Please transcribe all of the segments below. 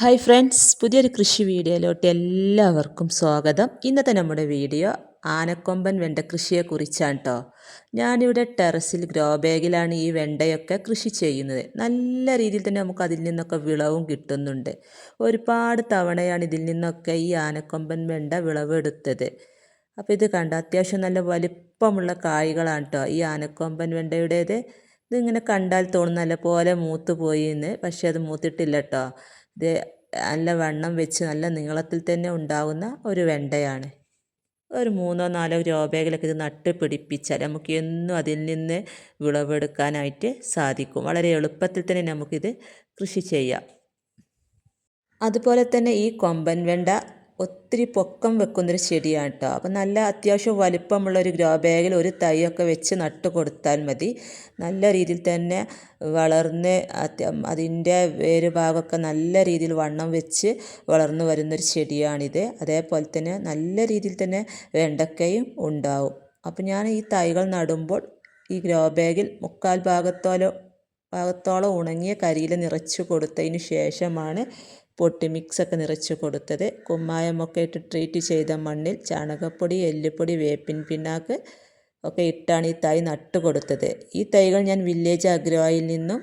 Hi friends, പുതിയൊരു കൃഷി വീഡിയോയിലോട്ട് എല്ലാവർക്കും സ്വാഗതം. ഇന്നത്തെ നമ്മുടെ വീഡിയോ ആനക്കൊമ്പൻ വെണ്ട കൃഷിയെക്കുറിച്ചാണ് കേട്ടോ. ഞാനിവിടെ ടെറസിൽ ഗ്രോ ബാഗിലാണ് ഈ വെണ്ടയൊക്കെ കൃഷി ചെയ്യുന്നത്. നല്ല രീതിയിൽ തന്നെ നമുക്ക് അതിൽ നിന്നൊക്കെ വിളവും കിട്ടുന്നുണ്ട്. ഒരുപാട് തവണയാണ് ഇതിൽ നിന്നൊക്കെ ഈ ആനക്കൊമ്പൻ വെണ്ട വിളവെടുത്തത്. അപ്പോൾ ഇത് കണ്ടോ, അത്യാവശ്യം നല്ല വലിപ്പമുള്ള കായ്കളാണ് കേട്ടോ ഈ ആനക്കൊമ്പൻ വെണ്ടയുടേത്. ഇതിങ്ങനെ കണ്ടാൽ തോന്നും നല്ല പോലെ മൂത്ത് പോയി എന്ന്, പക്ഷേ അത് മൂത്തിട്ടില്ല കേട്ടോ. ഇത് നല്ല വണ്ണം വെച്ച് നല്ല നീളത്തിൽ തന്നെ ഉണ്ടാകുന്ന ഒരു വെണ്ടയാണ്. ഒരു 3-4 ഗ്രോ ബാഗിലൊക്കെ ഇത് നട്ട് പിടിപ്പിച്ചാൽ നമുക്ക് എന്നും അതിൽ നിന്ന് വിളവെടുക്കാനായിട്ട് സാധിക്കും. വളരെ എളുപ്പത്തിൽ തന്നെ നമുക്കിത് കൃഷി ചെയ്യാം. അതുപോലെ തന്നെ ഈ കൊമ്പൻ വെണ്ട ഒത്തിരി പൊക്കം വെക്കുന്നൊരു ചെടിയാണ് കേട്ടോ. അപ്പം നല്ല അത്യാവശ്യം വലിപ്പമുള്ള ഒരു ഗ്രോ ബാഗിൽ ഒരു തൈയൊക്കെ വെച്ച് നട്ട് കൊടുത്താൽ മതി. നല്ല രീതിയിൽ തന്നെ വളർന്ന് അതിൻ്റെ വേര് ഭാഗമൊക്കെ നല്ല രീതിയിൽ വണ്ണം വെച്ച് വളർന്നു വരുന്നൊരു ചെടിയാണിത്. അതേപോലെ തന്നെ നല്ല രീതിയിൽ തന്നെ വെണ്ടക്കയും ഉണ്ടാവും. അപ്പം ഞാൻ ഈ തൈകൾ നടുമ്പോൾ ഈ ഗ്രോ ബാഗിൽ 3/4 ഭാഗത്തോളം ഉണങ്ങിയ കരിയില നിറച്ച് കൊടുത്തതിന് ശേഷമാണ് പൊട്ടി മിക്സൊക്കെ നിറച്ച് കൊടുത്തത്. കുമ്മായമൊക്കെ ഇട്ട് ട്രീറ്റ് ചെയ്ത മണ്ണിൽ ചാണകപ്പൊടി, എല്ലുപൊടി, വേപ്പിൻ പിണ്ണാക്ക് ഒക്കെ ഇട്ടാണ് ഈ തൈ നട്ട് കൊടുത്തത്. ഈ തൈകൾ ഞാൻ വില്ലേജ് അഗ്രോയിൽ നിന്നും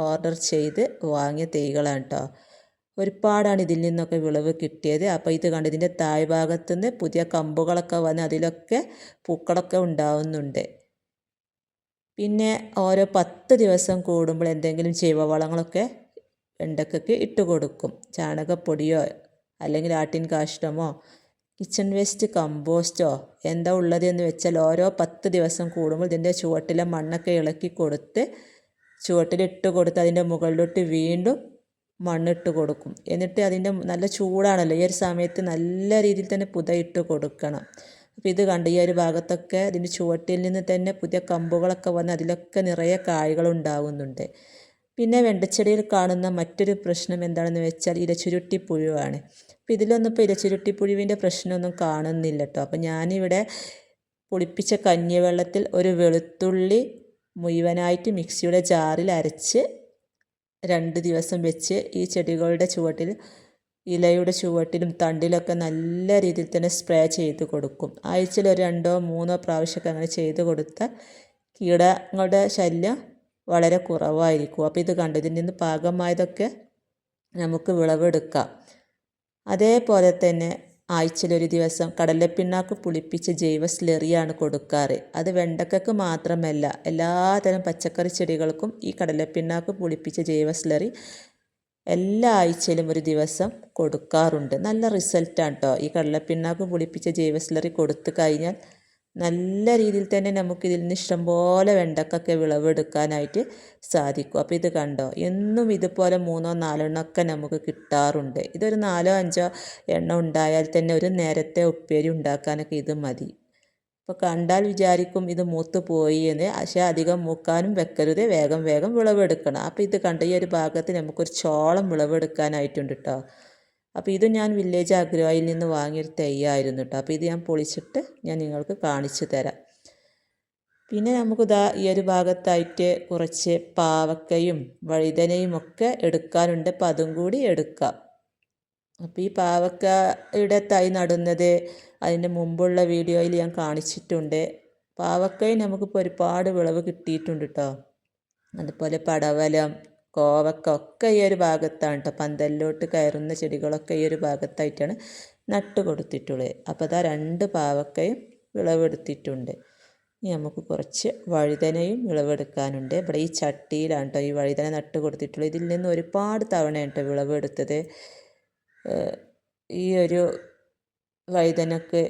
ഓർഡർ ചെയ്ത് വാങ്ങിയ തൈകളാണ് കേട്ടോ. ഒരുപാടാണ് ഇതിൽ നിന്നൊക്കെ വിളവ് കിട്ടിയത്. അപ്പോൾ ഇത് കണ്ട് ഇതിൻ്റെ താഴ് ഭാഗത്തുനിന്ന് പുതിയ കമ്പുകളൊക്കെ വന്ന് അതിലൊക്കെ പൂക്കളൊക്കെ ഉണ്ടാവുന്നുണ്ട്. പിന്നെ ഓരോ 10 ദിവസം കൂടുമ്പോൾ എന്തെങ്കിലും ജൈവവളങ്ങളൊക്കെ വെണ്ടയ്ക്കയ്ക്ക് ഇട്ട് കൊടുക്കും. ചാണകപ്പൊടിയോ അല്ലെങ്കിൽ ആട്ടിൻ കാഷ്ടമോ കിച്ചൺ വേസ്റ്റ് കമ്പോസ്റ്റോ എന്താ ഉള്ളതെന്ന് വെച്ചാൽ ഓരോ 10 ദിവസം കൂടുമ്പോൾ ഇതിൻ്റെ ചുവട്ടിലെ മണ്ണൊക്കെ ഇളക്കി കൊടുത്ത് ചുവട്ടിലിട്ട് കൊടുത്ത് അതിൻ്റെ മുകളിലോട്ട് വീണ്ടും മണ്ണിട്ട് കൊടുക്കും. എന്നിട്ട് അതിൻ്റെ നല്ല ചൂടാണല്ലോ, ഈ ഒരു സമയത്ത് നല്ല രീതിയിൽ തന്നെ പുതയിട്ട് കൊടുക്കണം. അപ്പോൾ ഇത് കണ്ട് ഈ ഒരു ഭാഗത്തൊക്കെ ഇതിൻ്റെ ചുവട്ടിൽ നിന്ന് തന്നെ പുതിയ കമ്പുകളൊക്കെ വന്ന് അതിലൊക്കെ നിറയെ കായ്കളുണ്ടാവുന്നുണ്ട്. പിന്നെ വെണ്ടച്ചെടിയിൽ കാണുന്ന മറ്റൊരു പ്രശ്നം എന്താണെന്ന് വെച്ചാൽ ഇലച്ചുരുട്ടിപ്പുഴുവാണ്. അപ്പോൾ ഇതിലൊന്നും ഇപ്പോൾ ഇലച്ചുരുട്ടിപ്പുഴുവിൻ്റെ പ്രശ്നമൊന്നും കാണുന്നില്ല കേട്ടോ. അപ്പോൾ ഞാനിവിടെ പുളിപ്പിച്ച കഞ്ഞിവെള്ളത്തിൽ ഒരു വെളുത്തുള്ളി മുഴുവനായിട്ട് മിക്സിയുടെ ജാറിൽ അരച്ച് 2 ദിവസം വെച്ച് ഈ ചെടികളുടെ ചുവട്ടിൽ ഇലയുടെ ചുവട്ടിലും തണ്ടിലൊക്കെ നല്ല രീതിയിൽ തന്നെ സ്പ്രേ ചെയ്ത് കൊടുക്കും. ആഴ്ചയിൽ ഒരു 2-3 പ്രാവശ്യമൊക്കെ അങ്ങനെ ചെയ്ത് കൊടുത്താൽ കീടങ്ങളുടെ ശല്യം വളരെ കുറവായിരിക്കും. അപ്പോൾ ഇത് കണ്ട് ഇതിൽ നിന്ന് പാകമായതൊക്കെ നമുക്ക് വിളവെടുക്കാം. അതേപോലെ തന്നെ ആഴ്ചയിലൊരു ദിവസം കടലപ്പിണ്ണാക്ക് പുളിപ്പിച്ച ജൈവ സ്ലറിയാണ് കൊടുക്കാറ്. അത് വെണ്ടയ്ക്കക്ക് മാത്രമല്ല എല്ലാതരം പച്ചക്കറി ചെടികൾക്കും ഈ കടലപ്പിണ്ണാക്ക് പുളിപ്പിച്ച ജൈവ സ്ലറി എല്ലാ ആഴ്ചയിലും ഒരു ദിവസം കൊടുക്കാറുണ്ട്. നല്ല റിസൾട്ടാണ് കേട്ടോ. ഈ കടലപ്പിണ്ണാക്ക് പുളിപ്പിച്ച ജൈവ സ്ലറി കൊടുത്തു കഴിഞ്ഞാൽ നല്ല രീതിയിൽ തന്നെ നമുക്കിതിൽ നിന്ന് ഇഷ്ടംപോലെ വെണ്ടക്കൊക്കെ വിളവെടുക്കാനായിട്ട് സാധിക്കും. അപ്പോൾ ഇത് കണ്ടോ, എന്നും ഇതുപോലെ 3-4 എണ്ണമൊക്കെ നമുക്ക് കിട്ടാറുണ്ട്. ഇതൊരു 4-5 എണ്ണം ഉണ്ടായാൽ തന്നെ ഒരു നേരത്തെ ഉപ്പേരി ഉണ്ടാക്കാനൊക്കെ ഇത് മതി. അപ്പോൾ കണ്ടാൽ വിചാരിക്കും ഇത് മൂത്ത് പോയി എന്ന്, പക്ഷേ അധികം മൂക്കാനും വെക്കരുത്, വേഗം വേഗം വിളവെടുക്കണം. അപ്പോൾ ഇത് കണ്ട ഈ ഒരു ഭാഗത്ത് നമുക്കൊരു ചോളം വിളവെടുക്കാനായിട്ടുണ്ട് കേട്ടോ. അപ്പോൾ ഇത് ഞാൻ വില്ലേജ് അഗ്രോയിൽ നിന്ന് വാങ്ങിയൊരു തൈയായിരുന്നു കേട്ടോ. അപ്പോൾ ഇത് ഞാൻ പൊളിച്ചിട്ട് ഞാൻ നിങ്ങൾക്ക് കാണിച്ചു തരാം. പിന്നെ നമുക്കിതാ ഈ ഒരു ഭാഗത്തായിട്ട് കുറച്ച് പാവക്കയും വഴുതനയും ഒക്കെ എടുക്കാനുണ്ട്. അപ്പോൾ അതും കൂടി എടുക്കാം. അപ്പോൾ ഈ പാവക്കയുടെ തൈ നടുന്നത് അതിൻ്റെ മുമ്പുള്ള വീഡിയോയിൽ ഞാൻ കാണിച്ചിട്ടുണ്ട്. പാവക്കയും നമുക്കിപ്പോൾ ഒരുപാട് വിളവ് കിട്ടിയിട്ടുണ്ട് കേട്ടോ. അതുപോലെ പടവലം, കോവക്ക ഒക്കെ ഈ ഒരു ഭാഗത്താണ് കേട്ടോ. പന്തലിലോട്ട് കയറുന്ന ചെടികളൊക്കെ ഈ ഒരു ഭാഗത്തായിട്ടാണ് നട്ട് കൊടുത്തിട്ടുള്ളത്. അപ്പോൾ അതാ 2 പാവക്കയും വിളവെടുത്തിട്ടുണ്ട്. ഇനി നമുക്ക് കുറച്ച് വഴുതനയും വിളവെടുക്കാനുണ്ട്. ഇവിടെ ഈ ചട്ടിയിലാണ് കേട്ടോ ഈ വഴുതന നട്ട് കൊടുത്തിട്ടുള്ളത്. ഇതിൽ നിന്ന് ഒരുപാട് തവണയാണ് കേട്ടോ വിളവെടുത്തത്. ഈ ഒരു വഴുതനക്ക്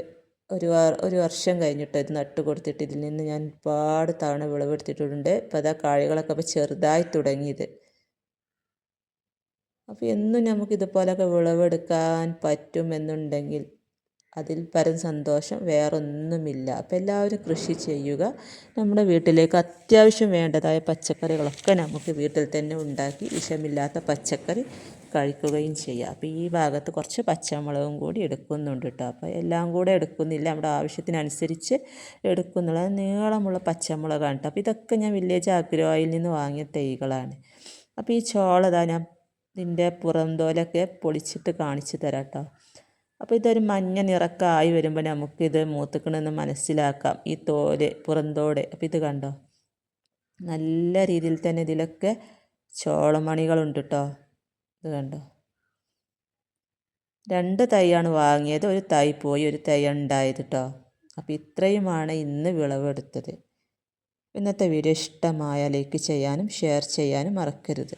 ഒരു വർഷം കഴിഞ്ഞിട്ട് ഇത് നട്ട് കൊടുത്തിട്ട് ഇതിൽ നിന്ന് ഞാൻ ഒരുപാട് തവണ വിളവെടുത്തിട്ടുണ്ട്. ഇപ്പോൾ അതാ കായ്കളൊക്കെ അപ്പോൾ ചെറുതായി തുടങ്ങിയത്. അപ്പോൾ എന്നും നമുക്കിതുപോലൊക്കെ വിളവെടുക്കാൻ പറ്റുമെന്നുണ്ടെങ്കിൽ അതിൽ പരം സന്തോഷം വേറൊന്നുമില്ല. അപ്പോൾ എല്ലാവരും കൃഷി ചെയ്യുക. നമ്മുടെ വീട്ടിലേക്ക് അത്യാവശ്യം വേണ്ടതായ പച്ചക്കറികളൊക്കെ നമുക്ക് വീട്ടിൽ തന്നെ ഉണ്ടാക്കി വിഷമില്ലാത്ത പച്ചക്കറി കഴിക്കുകയും ചെയ്യാം. അപ്പോൾ ഈ ഭാഗത്ത് കുറച്ച് പച്ചമുളകും കൂടി എടുക്കുന്നുണ്ട് കേട്ടോ. അപ്പോൾ എല്ലാം കൂടെ എടുക്കുന്നില്ല, നമ്മുടെ ആവശ്യത്തിനനുസരിച്ച് എടുക്കുന്നുള്ള നീളമുള്ള പച്ചമുളകാണ് കേട്ടോ. അപ്പോൾ ഇതൊക്കെ ഞാൻ വില്ലേജ് അഗ്രോയിൽ നിന്ന് വാങ്ങിയ തൈകളാണ്. അപ്പോൾ ഈ ചോളതാ ഞാൻ ഇതിൻ്റെ പുറംതോലൊക്കെ പൊളിച്ചിട്ട് കാണിച്ചു തരാം കേട്ടോ. അപ്പോൾ ഇതൊരു മഞ്ഞ നിറമൊക്കെ ആയി വരുമ്പോൾ നമുക്കിത് മൂത്തുക്കണമെന്ന് മനസ്സിലാക്കാം. ഈ പുറന്തോട് അപ്പോൾ ഇത് കണ്ടോ, നല്ല രീതിയിൽ തന്നെ ഇതിലൊക്കെ ചോളമണികളുണ്ട് കേട്ടോ. ഇത് കണ്ടോ, 2 തൈയാണ് വാങ്ങിയത്, ഒരു തൈ പോയി, ഒരു തൈ ഉണ്ടായത് കേട്ടോ. അപ്പോൾ ഇത്രയുമാണ് ഇന്ന് വിളവെടുത്തത്. ഇന്നത്തെ വീഡിയോ ഇഷ്ടമായ ലൈക്ക് ചെയ്യാനും ഷെയർ ചെയ്യാനും മറക്കരുത്.